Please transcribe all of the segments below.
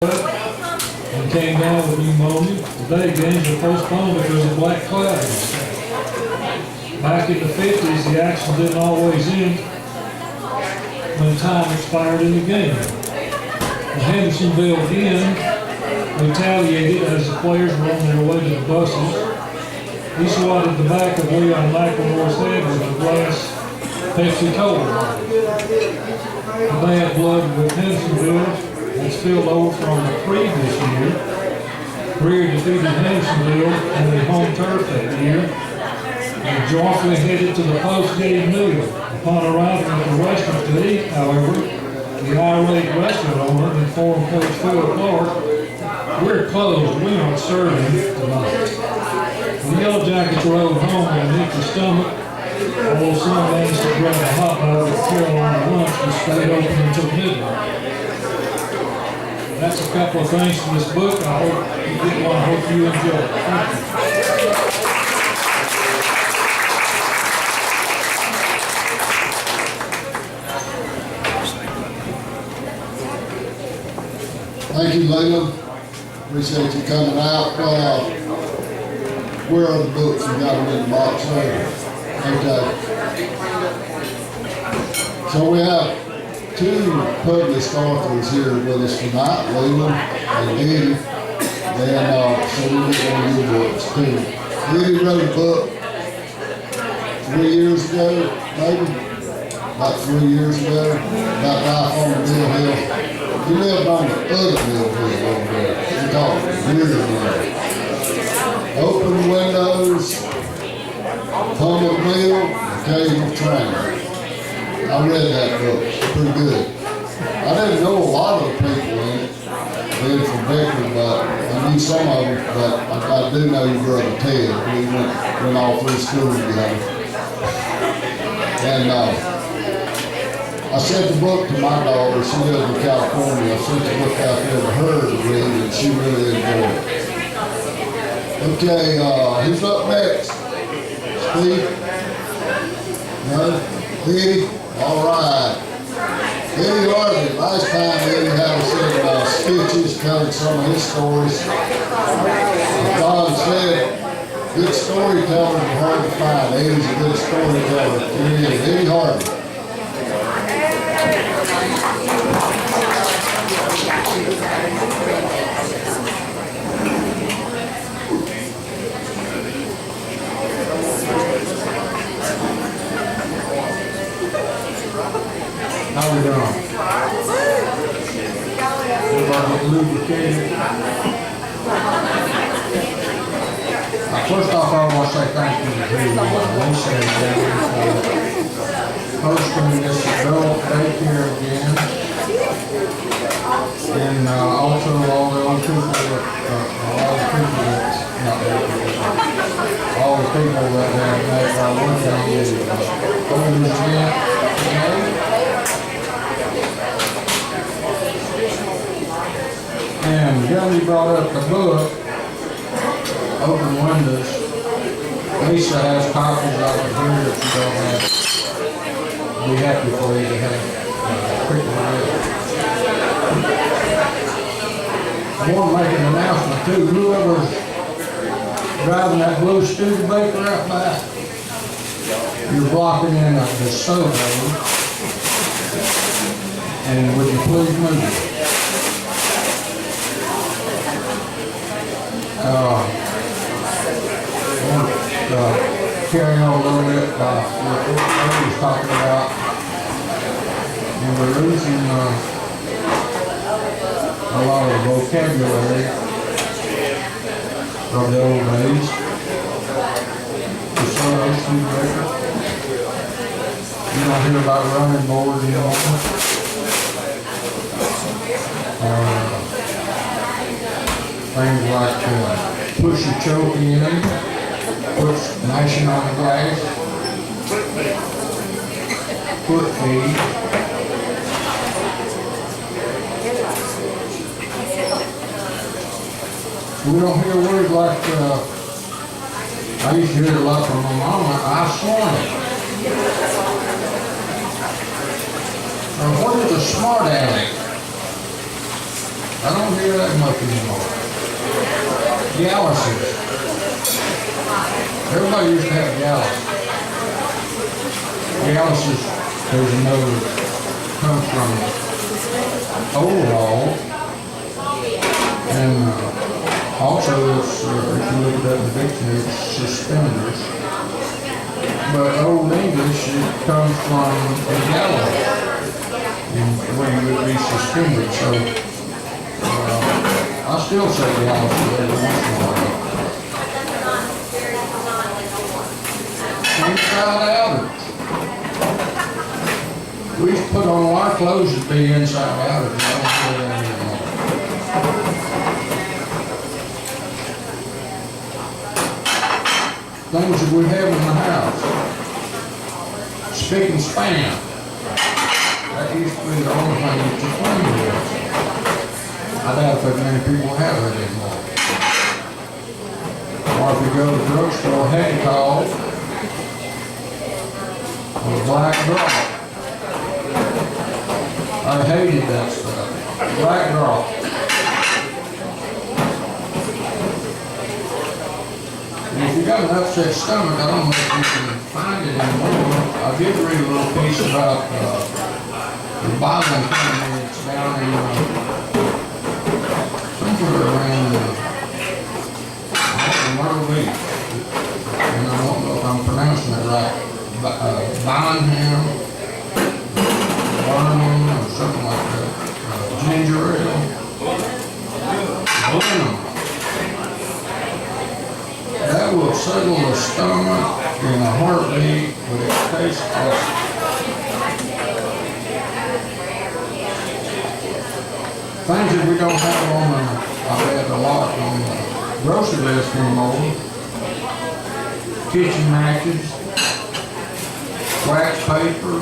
and came down with pneumonia. Today games are postponed because of black clouds. Back in the 50s, the action didn't always end when time expired in the game. The Hendersonville Inn retaliated as the players were on their way to the buses. He swatted the back of Leon McLemore's head with a glass Pepsi Cola. The bad blood with Hendersonville had spilled over from the previous year. Greer defeated Hendersonville on the home turf that year and joyfully headed to the post-game meal. Upon arriving at the restaurant to eat, however, the irate restaurant owner informed Coach Phil Clark, "We're closed, we aren't serving tonight." The Yellow Jackets rode home on an empty stomach, although some managed to grab a hot dog at Carolina lunch and stayed open until midnight. That's a couple of things from this book. I hope you get one. I hope you enjoy it. Thank you. Thank you, Leland. Appreciate you coming out. Where are the books? You got them in the box there. Okay. So we have two published authors here with us tonight, Leland and Eddie. And so we get one of your books too. Eddie wrote a book 3 years ago, maybe about 3 years ago, about life on the Mill Hill. He lived on the other Mill Hill over there. We call it Weird Mill. Open windows, public mill, occasional train. I read that book, it's pretty good. I didn't know a lot of the people in it, being from Beckman, but I knew some of them, but I do know your brother Ted. We went all through school together. And I sent the book to my daughter, she lives in California. I sent the book out there to her to read, and she really enjoyed it. Okay, who's up next? Steve? No? Eddie? All right. Eddie Harvey. Last time Eddie had us in sketches telling some of his stories. And Don said, good storytellers are hard to find. Eddie's a good storyteller. Here he is, Eddie Harvey. How we doing? Everybody lubricated? First off, I want to say thank you to Lisa and Debbie for hosting this adult daycare again. And also all the other people that, all the people that have made our work on the owners event today. And Johnny brought up the book, Open Windows. Lisa has copies of it here if you don't have. Be happy for you to have quick read. I want to make an announcement too. Whoever's driving that blue Studebaker out back, you're blocking in the soda. And would you please move it? Carrying on a little bit what he was talking about. And we're losing a lot of vocabulary of the old days. The soda Studebaker. You don't hear about running boards anymore. Things like push your choke in, push mashing on the glass, foot feed. We don't hear words like, I used to hear it a lot from my mama, I sworn it. Or what is a smart aleck? I don't hear that much anymore. Galluses. Everybody used to have Galluses. Galluses, there's another, comes from overall. And also it's, if you look at that in the dictionary, it's suspenders. But Old English, it comes from a gallows, and where you would be suspended. So I still say gallows every once in a while. Inside outers. We used to put on our clothes to be inside outers. I don't do that anymore. Things that we have in the house. Spick and span. That used to be the only thing that you clean with. I doubt if many people have it anymore. Or if you go to the drugstore, hand call, or black draw. I hated that stuff. Black draw. And if you got an upset stomach, I don't know if you can find it anymore. I did read a little piece about the bottling company that's down in somewhere around Myrtle Beach. And I don't know if I'm pronouncing it right. Bonham, Barnum, or something like that. Ginger ale. Blenheim. That will settle the stomach in a heartbeat, but it tastes awesome. Things that we don't have on the, I bet a lot on the grocery list anymore. Kitchen matches, wax paper,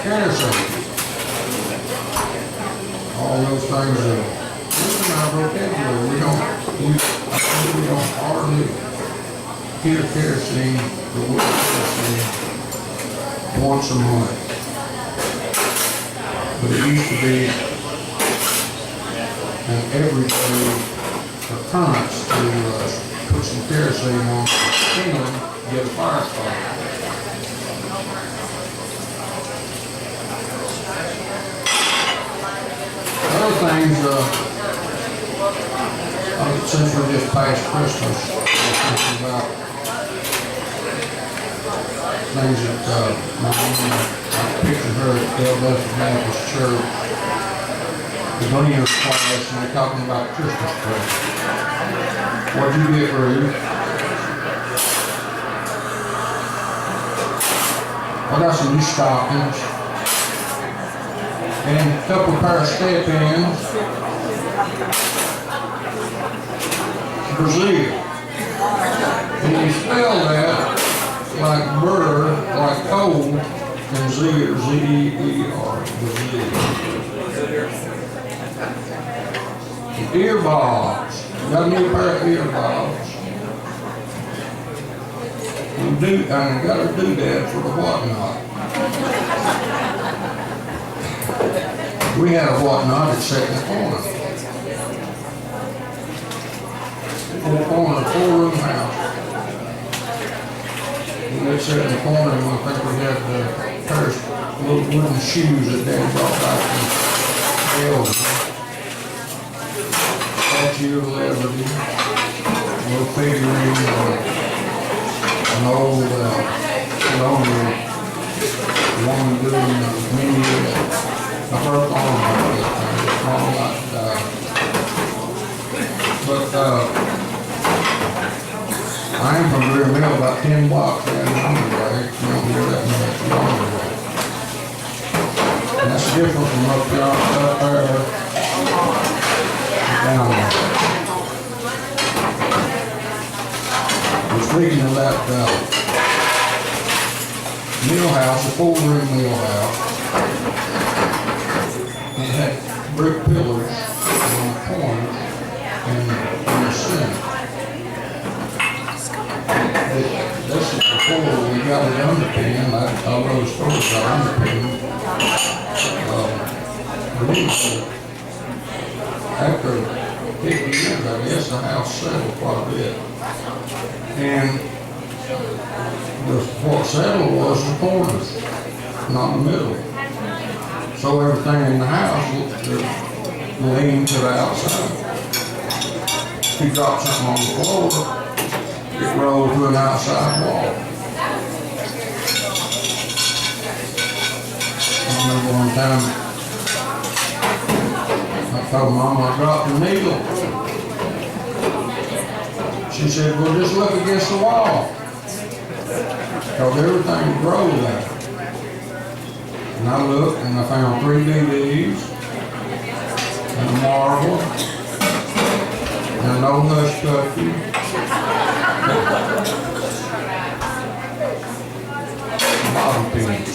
kerosene. All those things are in our vocabulary. We don't hardly hear kerosene, the word kerosene, once a month. But it used to be an everyday occurrence to put some kerosene on kindling, get a fire started. Other things, since we're just past Christmas, we're thinking about things that my mom, I pictured her at Del Bethel Baptist Church, the Gleaners class, and they're talking about Christmas presents. What'd you get, Ruth? I got some new stockings and a couple pair of step-ins. Brazil. And you spell that like burr, like cold, and Z-E-R, Brazil. Earballs. Got a new pair of earballs. I got a doodad for the whatnot. We had a whatnot that sat in the corner. In the corner of a 4-room house. And they sat in the corner, and I think we had the first little wooden shoes that Daddy brought back from Elgin. Statue of Liberty, a little figurine of an old woman doing the menu of her arm. But I am from Greer Mill, about 10 blocks down yonder way. You don't hear that much yonder way. And that's different from up there, down there. Well, speaking of that mill house, a 4-room mill house, it had brick pillars on the corner and in the center. This is before we got it underpinned, like all those stores got underpinned. After 50 years, I guess, the house settled quite a bit. And what settled was the corners, not the middle. So everything in the house leaned to the outside. If you drop something on the floor, it rolled to an outside wall. I remember one time, I told Mama I dropped a needle. She said, well, just look against the wall. Because everything grows there. And I looked and I found 3 DVDs and a marble and an old hush puppy. Bobby pins.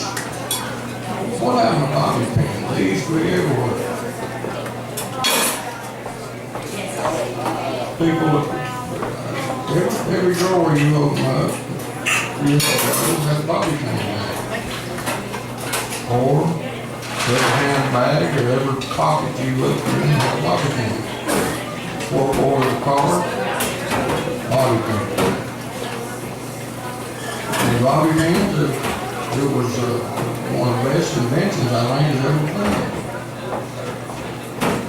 What happened to bobby pins? They used to be everywhere. People, every drawer you open up, you have a bobby pin in it. Or every handbag or every pocket you look in has a bobby pin. Floorboard of the car, bobby pin. And bobby pins, it was one of the best inventions Irene's ever done.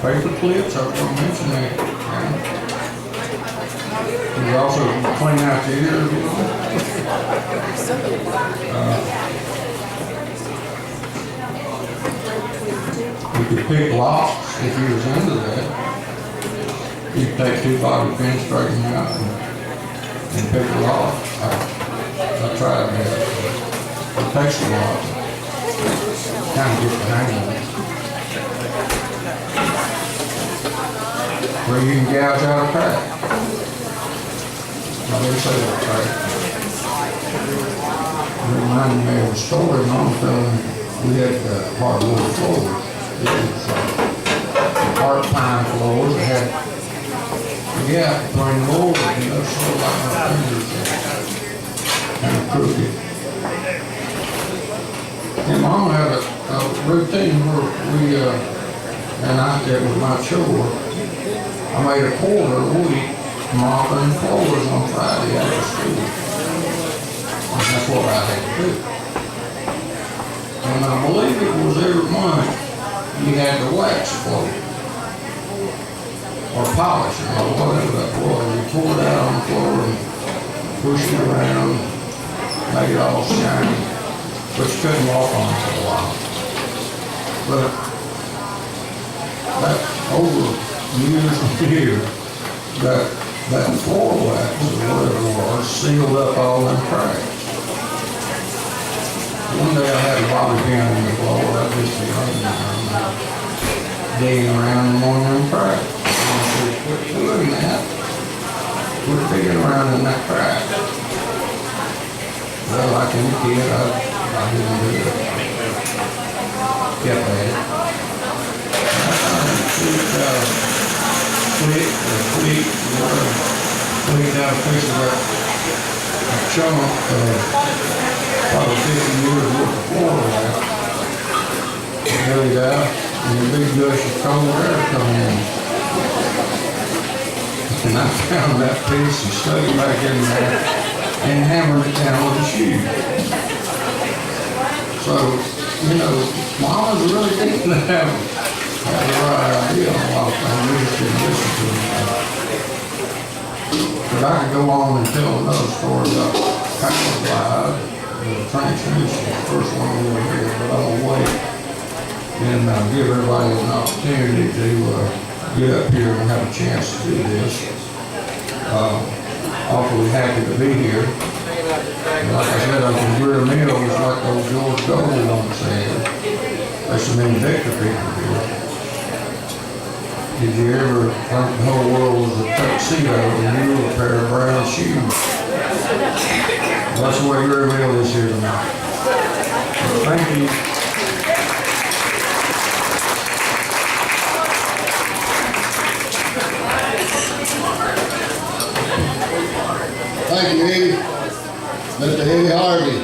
Paper clips, I was going to mention that. You also clean out the ears. You could pick locks if you was into that. You could take 2 bobby pins, straighten them out, and pick a lock. I tried that. It takes a while. Kind of get the hang of it. Where you can gouge out a crack. I didn't say that crack. It reminded me of a story Mom told me. We had hardwood floors. It was hard pine floors. It had a gap between the boards, sort of like my fingers, kind of crooked. And Mom had a routine where we, and it was my chore. I made a quarter a week mopping floors on Friday after school. And that's what I had to do. And I believe it was every month you had to wax the floor. Or polish it, or whatever that was. You pour it out on the floor and push it around, make it all shiny. But you couldn't walk on it for a while. But that over years and years, that floor wax or whatever it was sealed up all them cracks. One day I had a bobby pin on the floor, I just digging around in one of them cracks. And I said, quit doing that. Quit digging around in that crack. Well, like any kid, I didn't do it. Kept at it. Cleaned out a piece of that chunk probably 50 years worth of floor wax. Got it out, and a big gush of cold air come in. And I found that piece and stuck it back in there and hammered it down with a shoe. So, Mama's really didn't have the right idea on a lot of things. We just didn't listen to them. But I could go on and tell another story about Power Glide, the transmission, the first one we were here, but I'm gonna wait and give everybody an opportunity to get up here and have a chance to do this. Awfully happy to be here. And like I said, I can grill meals like old George Dole once said. There's some Invicta people here. Did you ever think the whole world was a tuxedo and you were a pair of brown shoes? That's the way grill meal is here tonight. So thank you. Thank you, Eddie. Mr. Eddie Harvey.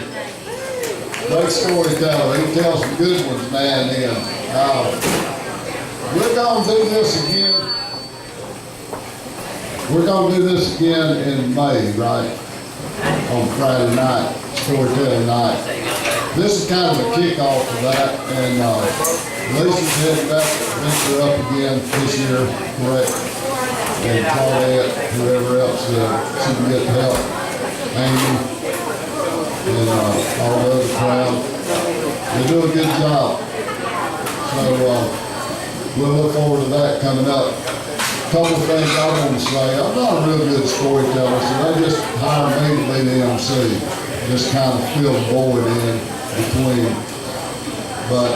Great storyteller. He tells some good ones, man. gonna do this again. We're gonna do this again in May, right? On Friday night, storytelling night. This is kind of a kickoff to that, and Lisa's heading back, venture up again this year, correct? And Claudette, whoever else she can get help, Amy, and all the other crowd. They do a good job. So we'll look forward to that coming up. Couple of things I want to say. I'm not a real good storyteller, so they just hire me to be the MC. Just kind of fill the void in between. But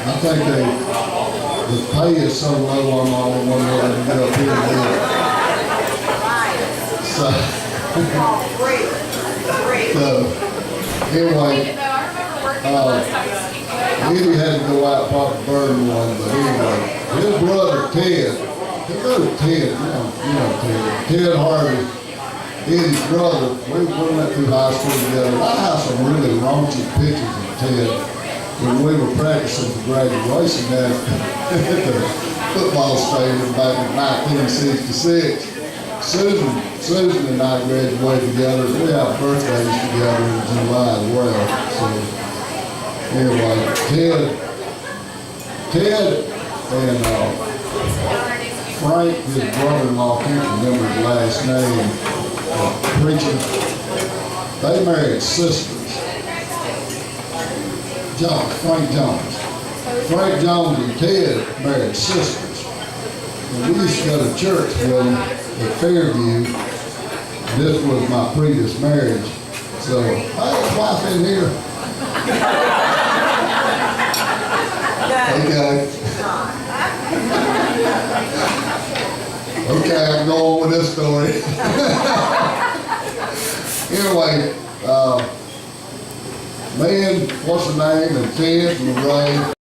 I think the pay is so low, I'm the only one willing to get up here and do it. So anyway, Eddie had to go out and pop a bird one, but anyway, his brother Ted, Ted Harvey, Eddie's brother, we went through high school together. I have some really raunchy pictures of Ted when we were practicing for graduation at the football stadium back in 1966. Susan and I graduated together. We have birthdays together in July as well. So anyway, Ted and Frank, his brother-in-law, can't remember his last name, preacher, they married sisters. Frank Jones. Frank Jones and Ted married sisters. And we used to go to church with them at Fairview. This was my previous marriage. So, hey, wife in here. Okay. Okay, I'm going with this story. Anyway, me and what's her name, and Ted and Ray.